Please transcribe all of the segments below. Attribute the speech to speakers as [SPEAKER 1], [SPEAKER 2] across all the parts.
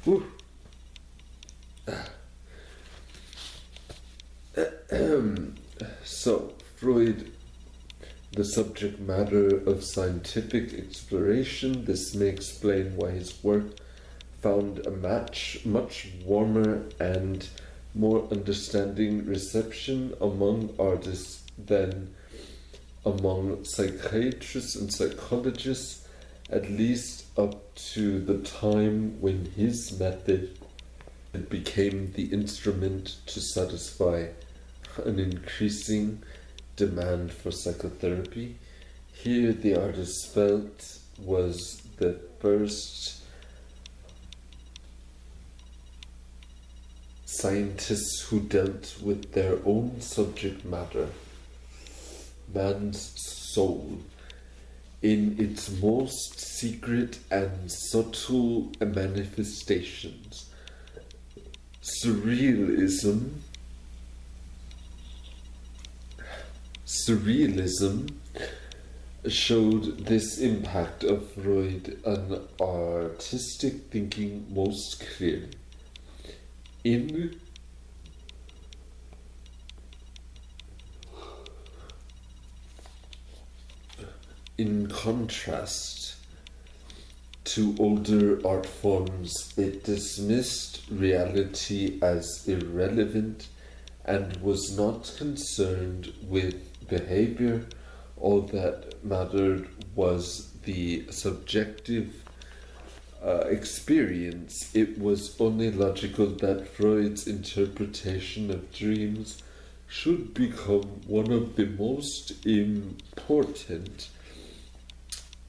[SPEAKER 1] Whew. So, Freud, the subject matter of scientific exploration. This may explain why his work found a much warmer and more understanding reception among artists than among psychiatrists and psychologists, at least up to the time when his method became the instrument to satisfy an increasing demand for psychotherapy. Here the artist felt was the first scientists who dealt with their own subject matter, man's soul, in its most secret and subtle manifestations. Surrealism showed this impact of Freud on artistic thinking most clearly. In contrast to older art forms, it dismissed reality as irrelevant and was not concerned with behavior. All that mattered was the subjective experience. It was only logical that Freud's interpretation of dreams should become one of the most important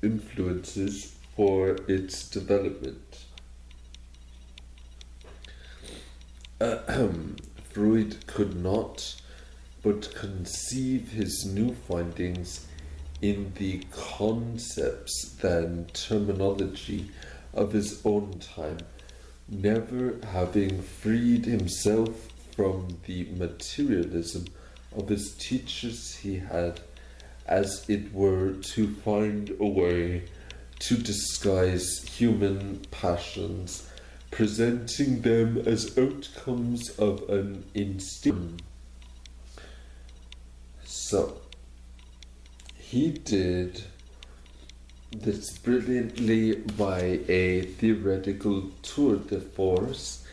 [SPEAKER 1] influences for its development. Freud could not but conceive his new findings in the concepts and terminology of his own time, never having freed himself from the materialism of his teachers. He had, as it were, to find a way to disguise human passions, presenting them as outcomes of an instinct. So, he did this brilliantly by a theoretical tour de force.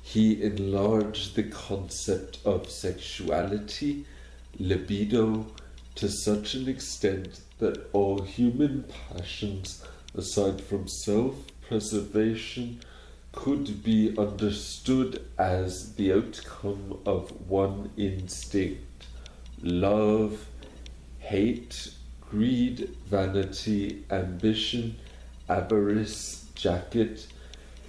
[SPEAKER 1] He enlarged the concept of sexuality, libido, to such an extent that all human passions, aside from self-preservation, could be understood as the outcome of one instinct: love, hate, greed, vanity, ambition, avarice,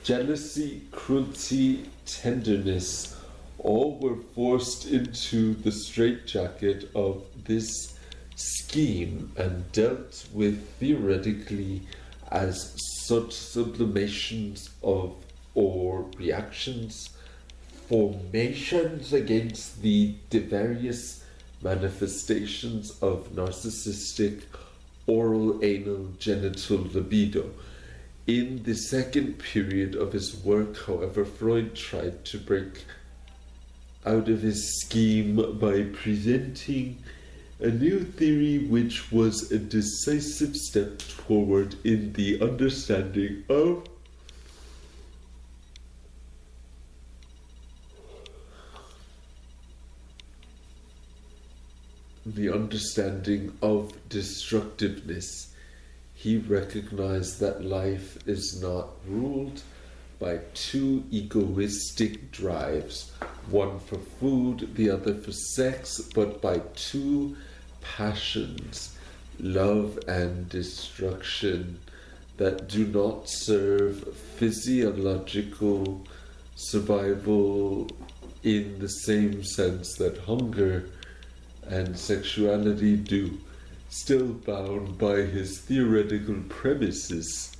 [SPEAKER 1] jealousy, cruelty, tenderness. All were forced into the straitjacket of this scheme and dealt with theoretically as such sublimations of or reactions, formations against the various manifestations of narcissistic oral, anal, genital libido. In the second period of his work, however, Freud tried to break out of his scheme by presenting a new theory which was a decisive step forward in the understanding of destructiveness. He recognized that life is not ruled by two egoistic drives, one for food, the other for sex, but by two passions, love and destruction, that do not serve physiological survival in the same sense that hunger and sexuality do. Still bound by his theoretical premises,